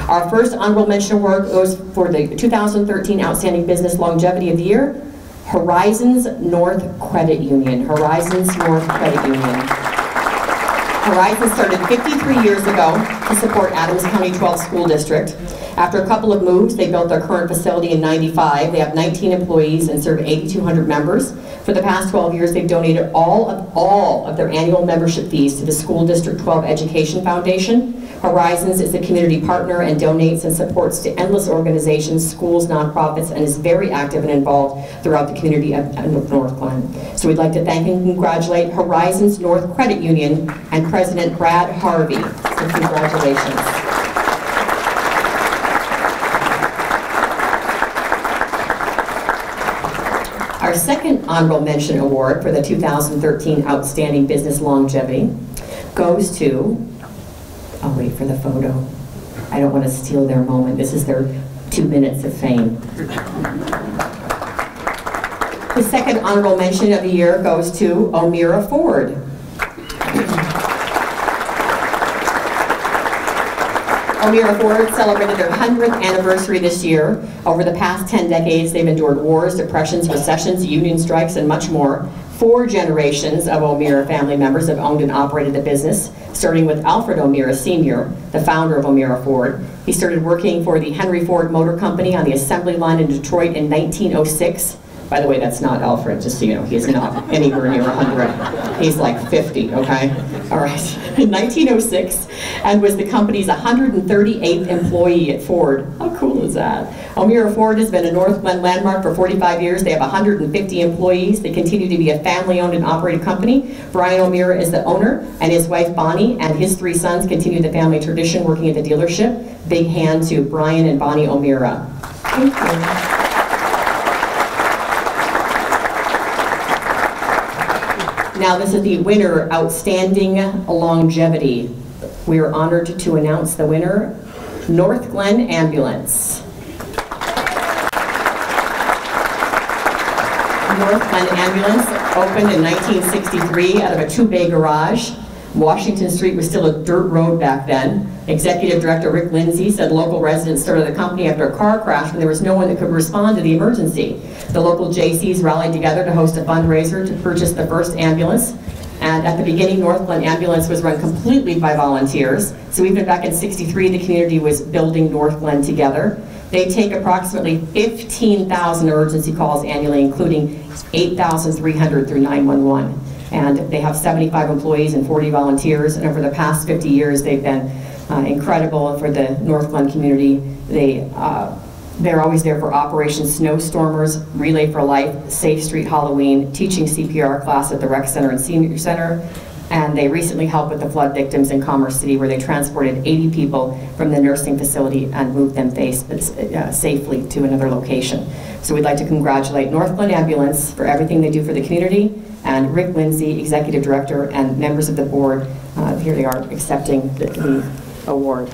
Our first honorable mention award goes for the 2013 Outstanding Business Longevity of the Year, Horizons North Credit Union. Horizons North Credit Union. Horizons started 53 years ago to support Adams County 12th School District. After a couple of moves, they built their current facility in '95. They have 19 employees and serve 8,200 members. For the past 12 years, they've donated all of their annual membership fees to the School District 12 Education Foundation. Horizons is a community partner and donates and supports to endless organizations, schools, nonprofits, and is very active and involved throughout the community of Northglenn. So we'd like to thank and congratulate Horizons North Credit Union and President Brad Harvey. So congratulations. Our second honorable mention award for the 2013 Outstanding Business Longevity goes to, I'll wait for the photo. I don't want to steal their moment. This is their 2 minutes of fame. The second honorable mention of the year goes to O'Meara Ford. O'Meara Ford celebrated their 100th anniversary this year. Over the past 10 decades, they've endured wars, depressions, recessions, union strikes, and much more. 4 generations of O'Meara family members have owned and operated the business, starting with Alfred O'Meara Sr., the founder of O'Meara Ford. He started working for the Henry Ford Motor Company on the assembly line in Detroit in 1906. By the way, that's not Alfred, just so you know, he's not anywhere near 100. He's like 50, okay? All right, in 1906, and was the company's 138th employee at Ford. How cool is that? O'Meara Ford has been a Northglenn landmark for 45 years. They have 150 employees. They continue to be a family-owned and operated company. Brian O'Meara is the owner, and his wife Bonnie and his 3 sons continue the family tradition working at the dealership. Big hand to Brian and Bonnie O'Meara. Thank you. Now this is the winner, Outstanding Longevity. We are honored to announce the winner, Northglenn Ambulance. Northglenn Ambulance opened in 1963 out of a 2-bay garage. Washington Street was still a dirt road back then. Executive Director Rick Lindsay said local residents started the company after a car crash when there was no one that could respond to the emergency. The local JCs rallied together to host a fundraiser to purchase the first ambulance. And at the beginning, Northglenn Ambulance was run completely by volunteers. So even back in '63, the community was building Northglenn Together. They take approximately 15,000 emergency calls annually, including 8,300 through 911. And they have 75 employees and 40 volunteers, and over the past 50 years they've been incredible for the Northglenn community. They're always there for Operation Snowstormers, Relay for Life, Safe Street Halloween, teaching CPR class at the Rec Center and Senior Center, and they recently helped with the flood victims in Commerce City, where they transported 80 people from the nursing facility and moved them safely to another location. So we'd like to congratulate Northglenn Ambulance for everything they do for the community, and Rick Lindsay, Executive Director, and members of the board. Here they are accepting the award.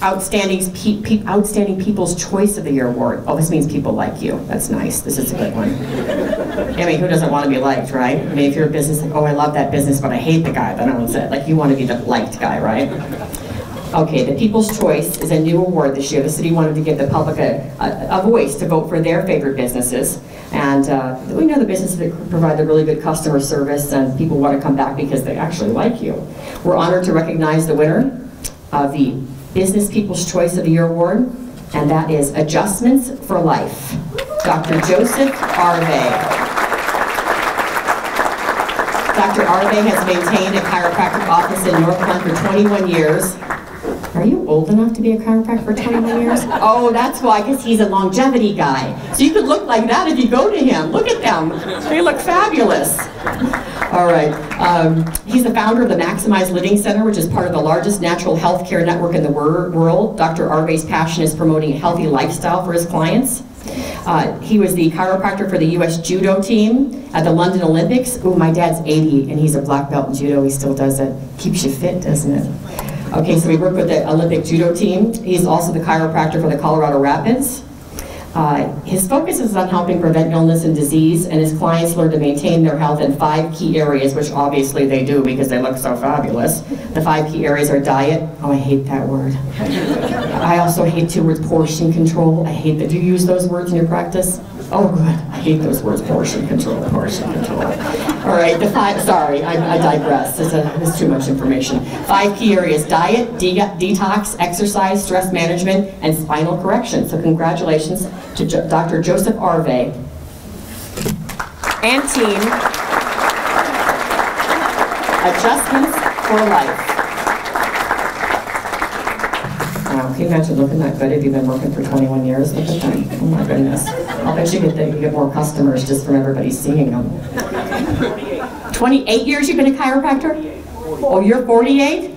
Outstanding People's Choice of the Year Award. Oh, this means people like you. That's nice. This is a good one. I mean, who doesn't want to be liked, right? I mean, if you're a business, like, oh, I love that business, but I hate the guy that owns it. Like, you want to be the liked guy, right? Okay, the People's Choice is a new award this year. The city wanted to give the public a voice to vote for their favorite businesses. And we know the businesses that provide the really good customer service, and people want to come back because they actually like you. We're honored to recognize the winner of the Business People's Choice of the Year Award, and that is Adjustments for Life, Dr. Joseph Arve. Dr. Arve has maintained a chiropractic office in Northglenn for 21 years. Are you old enough to be a chiropractor for 21 years? Oh, that's why, because he's a longevity guy. So you could look like that if you go to him. Look at them. They look fabulous. All right. He's the founder of the Maximize Living Center, which is part of the largest natural health care network in the world. Dr. Arve's passion is promoting a healthy lifestyle for his clients. He was the chiropractor for the U.S. Judo team at the London Olympics. Oh, my dad's 80, and he's a black belt in Judo. He still does it. Keeps you fit, doesn't it? Okay, so we work with the Olympic Judo team. He's also the chiropractor for the Colorado Rapids. His focus is on helping prevent illness and disease, and his clients learn to maintain their health in 5 key areas, which obviously they do because they look so fabulous. The 5 key areas are diet. Oh, I hate that word. I also hate 2 words, portion control. I hate that. Do you use those words in your practice? Oh, good. I hate those words, portion control, portion control. All right, the 5, sorry, I digress. There's too much information. 5 key areas: diet, detox, exercise, stress management, and spinal correction. So congratulations to Dr. Joseph Arve and team. Adjustments for Life. Can you imagine looking that good if you've been working for 21 years? Look at that. Oh my goodness. I'll bet you get more customers just from everybody seeing them. 28 years you've been a chiropractor? Oh, you're 48?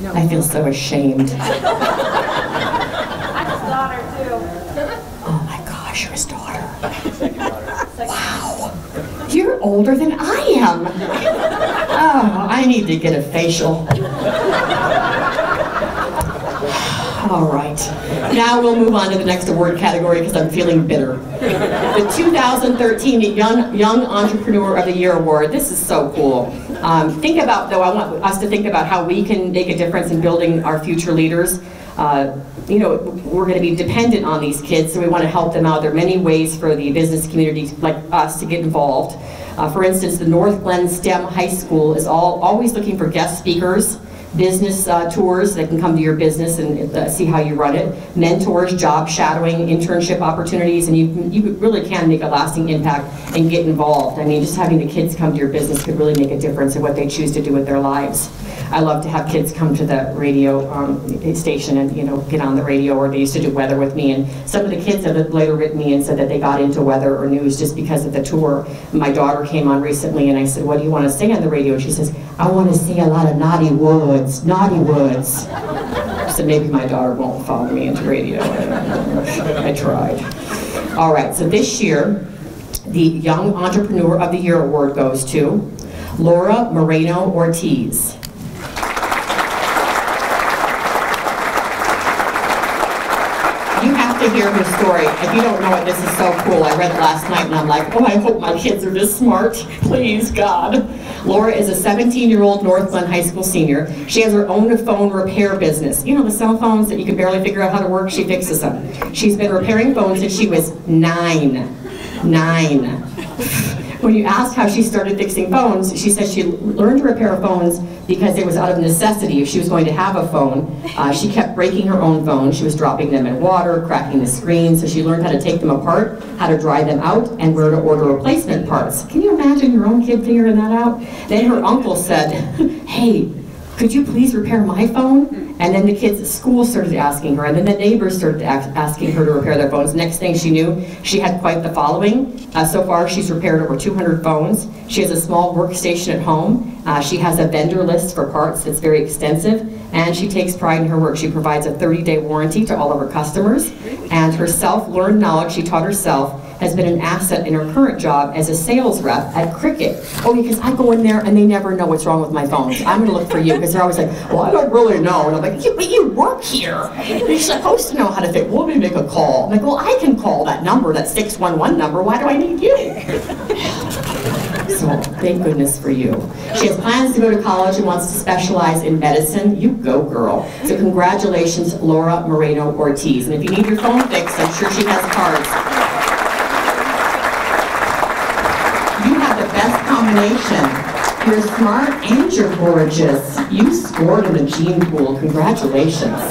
No. I feel so ashamed. Oh my gosh, you're his daughter. Wow. You're older than I am. Oh, I need to get a facial. All right, now we'll move on to the next award category because I'm feeling bitter. The 2013 Young Entrepreneur of the Year Award. This is so cool. Think about, though, I want us to think about how we can make a difference in building our future leaders. You know, we're going to be dependent on these kids, so we want to help them out. There are many ways for the business community like us to get involved. For instance, the Northglenn STEM High School is always looking for guest speakers, business tours that can come to your business and see how you run it, mentors, job shadowing, internship opportunities, and you really can make a lasting impact and get involved. I mean, just having the kids come to your business could really make a difference in what they choose to do with their lives. I love to have kids come to the radio station and, you know, get on the radio, or they used to do weather with me, and some of the kids have later written me and said that they got into weather or news just because of the tour. My daughter came on recently and I said, what do you want to say on the radio? And she says, I want to say a lot of naughty words, naughty words. So maybe my daughter won't follow me into radio. I tried. All right, so this year, the Young Entrepreneur of the Year Award goes to Laura Moreno Ortiz. To hear her story. If you don't know it, this is so cool. I read it last night and I'm like, oh, I hope my kids are this smart. Please, God. Laura is a 17-year-old Northglenn High School senior. She has her own phone repair business. You know, the cell phones that you can barely figure out how to work, she fixes them. She's been repairing phones since she was 9. when you ask how she started fixing phones, she said she learned to repair phones because it was out of necessity. If she was going to have a phone, she kept breaking her own phone. She was dropping them in water, cracking the screen, so she learned how to take them apart, how to dry them out, and where to order replacement parts. Can you imagine your own kid figuring that out? Then her uncle said, hey, could you please repair my phone? And then the kids at school started asking her, and then the neighbors started asking her to repair their phones. Next thing she knew, she had quite the following. So far, she's repaired over 200 phones. She has a small workstation at home. She has a vendor list for parts that's very extensive, and she takes pride in her work. She provides a 30-day warranty to all of her customers, and her self-learned knowledge she taught herself has been an asset in her current job as a sales rep at Cricket. Oh, because I go in there and they never know what's wrong with my phones. I'm gonna look for you, because they're always like, well, I don't really know. And I'm like, yeah, but you work here. You're supposed to know how to fix. Well, let me make a call. I'm like, well, I can call that number, that 611 number. Why do I need you? So, thank goodness for you. She has plans to go to college and wants to specialize in medicine. You go, girl. So congratulations, Laura Moreno Ortiz. And if you need your phone fixed, I'm sure she has cards. You have the best combination. You're smart and you're gorgeous. You scored in the gene pool. Congratulations.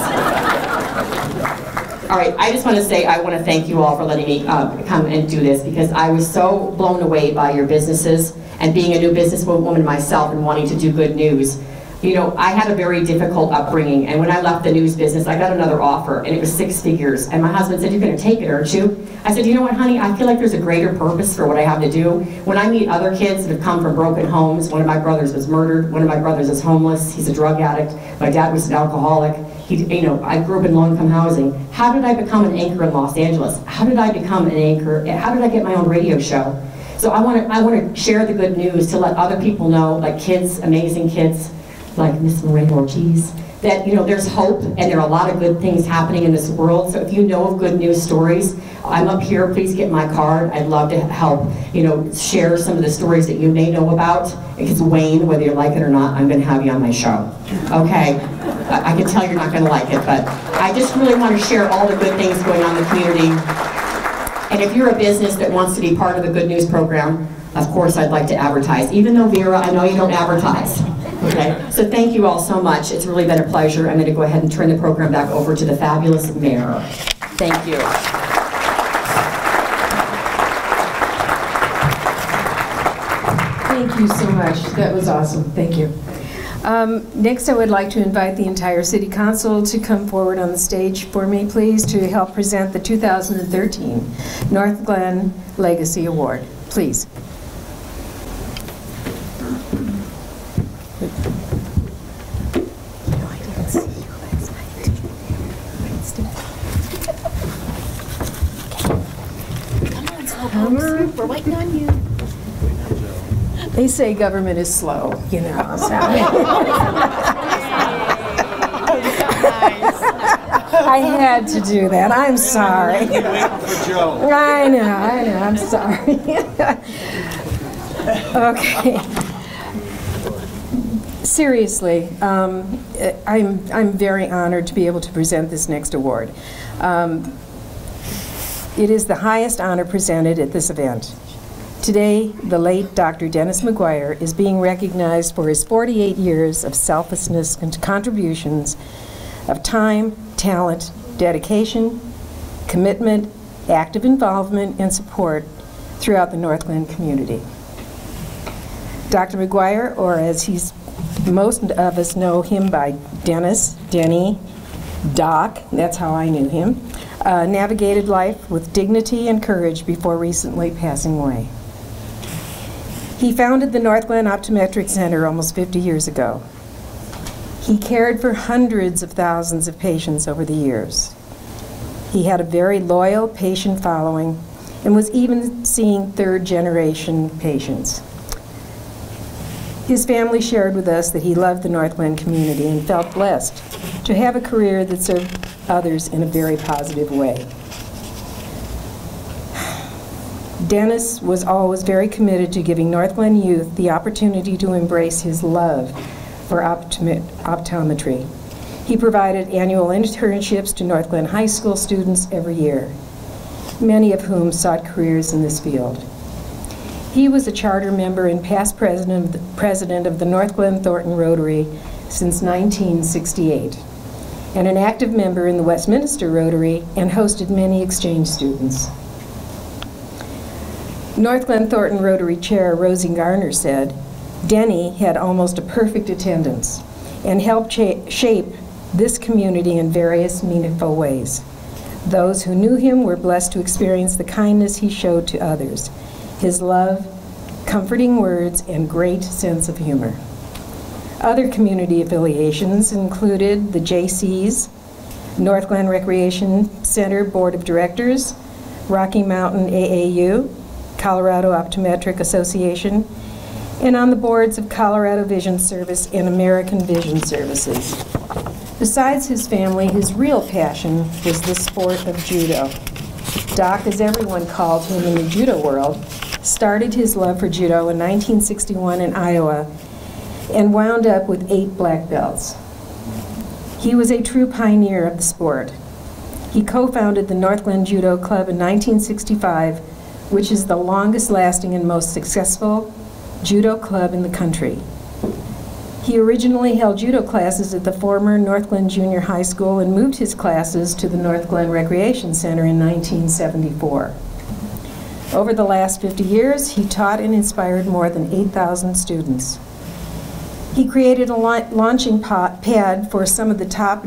All right, I just want to say I want to thank you all for letting me come and do this, because I was so blown away by your businesses, and being a new businesswoman myself and wanting to do good news. You know, I had a very difficult upbringing, and when I left the news business, I got another offer, and it was 6 figures. And my husband said, you're going to take it, aren't you? I said, you know what, honey, I feel like there's a greater purpose for what I have to do. When I meet other kids that have come from broken homes, one of my brothers was murdered, one of my brothers is homeless, he's a drug addict, my dad was an alcoholic, I grew up in low-income housing. How did I become an anchor in Los Angeles? How did I become an anchor? How did I get my own radio show? So I want to share the good news to let other people know, like kids, amazing kids, like Miss Moreno Ortiz, that there's hope and there are a lot of good things happening in this world. So if you know of good news stories, I'm up here, please get my card. I'd love to help, share some of the stories that you may know about. Because Wayne, whether you like it or not, I'm going to have you on my show. Okay? I can tell you're not going to like it, but I just really want to share all the good things going on in the community. And if you're a business that wants to be part of the Good News program, of course I'd like to advertise. Even though, Vera, I know you don't advertise. Okay, so thank you all so much. It's really been a pleasure. I'm going to go ahead and turn the program back over to the fabulous mayor. Thank you. Thank you so much. That was awesome. Thank you. Next, I would like to invite the entire City Council to come forward on the stage for me, please, to help present the 2013 Northglenn Legacy Award. Please. We're waiting on you. They say government is slow, So. I had to do that. I'm sorry. I know. I'm sorry. Okay. Seriously, I'm very honored to be able to present this next award. It is the highest honor presented at this event. Today, the late Dr. Dennis McGuire is being recognized for his 48 years of selflessness and contributions of time, talent, dedication, commitment, active involvement, and support throughout the Northglenn community. Dr. McGuire, or as most of us know him by Dennis, Denny, Doc, that's how I knew him, navigated life with dignity and courage before recently passing away. He founded the Northglenn Optometric Center almost 50 years ago. He cared for hundreds of thousands of patients over the years. He had a very loyal patient following and was even seeing third-generation patients. His family shared with us that he loved the Northglenn community and felt blessed to have a career that served others in a very positive way. Dennis was always very committed to giving Northglenn youth the opportunity to embrace his love for optometry. He provided annual internships to Northglenn High School students every year, many of whom sought careers in this field. He was a charter member and past president of the Northglenn Thornton Rotary since 1968, and an active member in the Westminster Rotary, and hosted many exchange students. Northglenn Thornton Rotary Chair Rosie Garner said, "Denny had almost a perfect attendance and helped shape this community in various meaningful ways. Those who knew him were blessed to experience the kindness he showed to others, his love, comforting words, and great sense of humor." Other community affiliations included the JCs, Northglenn Recreation Center Board of Directors, Rocky Mountain AAU, Colorado Optometric Association, and on the boards of Colorado Vision Service and American Vision Services. Besides his family, his real passion was the sport of judo. Doc, as everyone called him in the judo world, started his love for judo in 1961 in Iowa and wound up with 8 black belts. He was a true pioneer of the sport. He co-founded the Northglenn Judo Club in 1965, which is the longest lasting and most successful judo club in the country. He originally held judo classes at the former Northglenn Junior High School and moved his classes to the Northglenn Recreation Center in 1974. Over the last 50 years, he taught and inspired more than 8,000 students. He created a launching pad for some of the top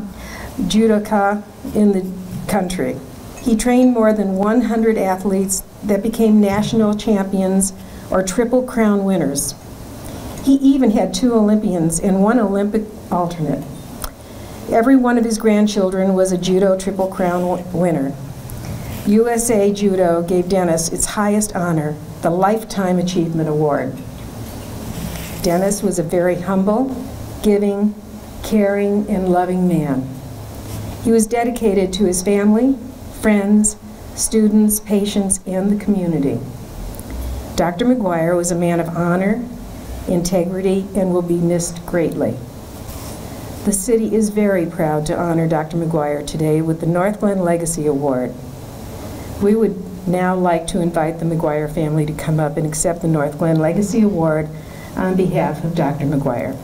judoka in the country. He trained more than 100 athletes that became national champions or Triple Crown winners. He even had 2 Olympians and 1 Olympic alternate. Every one of his grandchildren was a judo Triple Crown winner. USA Judo gave Dennis its highest honor, the Lifetime Achievement Award. Dennis was a very humble, giving, caring, and loving man. He was dedicated to his family, friends, students, patients, and the community. Dr. McGuire was a man of honor, integrity, and will be missed greatly. The city is very proud to honor Dr. McGuire today with the Northglenn Legacy Award. We would now like to invite the McGuire family to come up and accept the Northglenn Legacy Award on behalf of Dr. McGuire.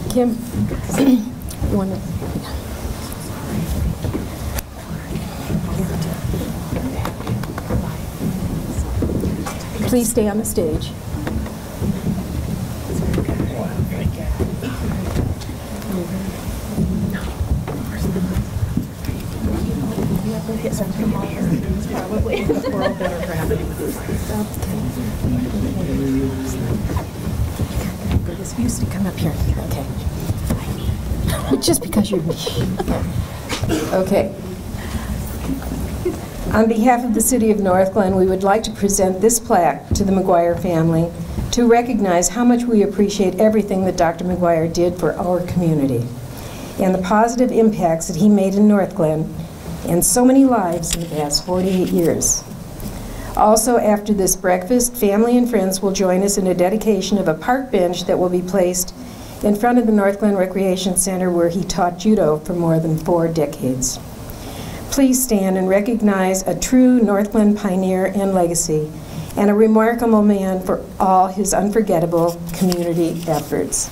Kim, you want to? Please stay on the stage. This used to come up here. Okay. Just because you're me. Okay. On behalf of the City of Northglenn, we would like to present this plaque to the McGuire family to recognize how much we appreciate everything that Dr. McGuire did for our community and the positive impacts that he made in Northglenn and so many lives in the past 48 years. Also, after this breakfast, family and friends will join us in a dedication of a park bench that will be placed in front of the Northglenn Recreation Center where he taught judo for more than 4 decades. Please stand and recognize a true Northglenn pioneer and legacy and a remarkable man for all his unforgettable community efforts.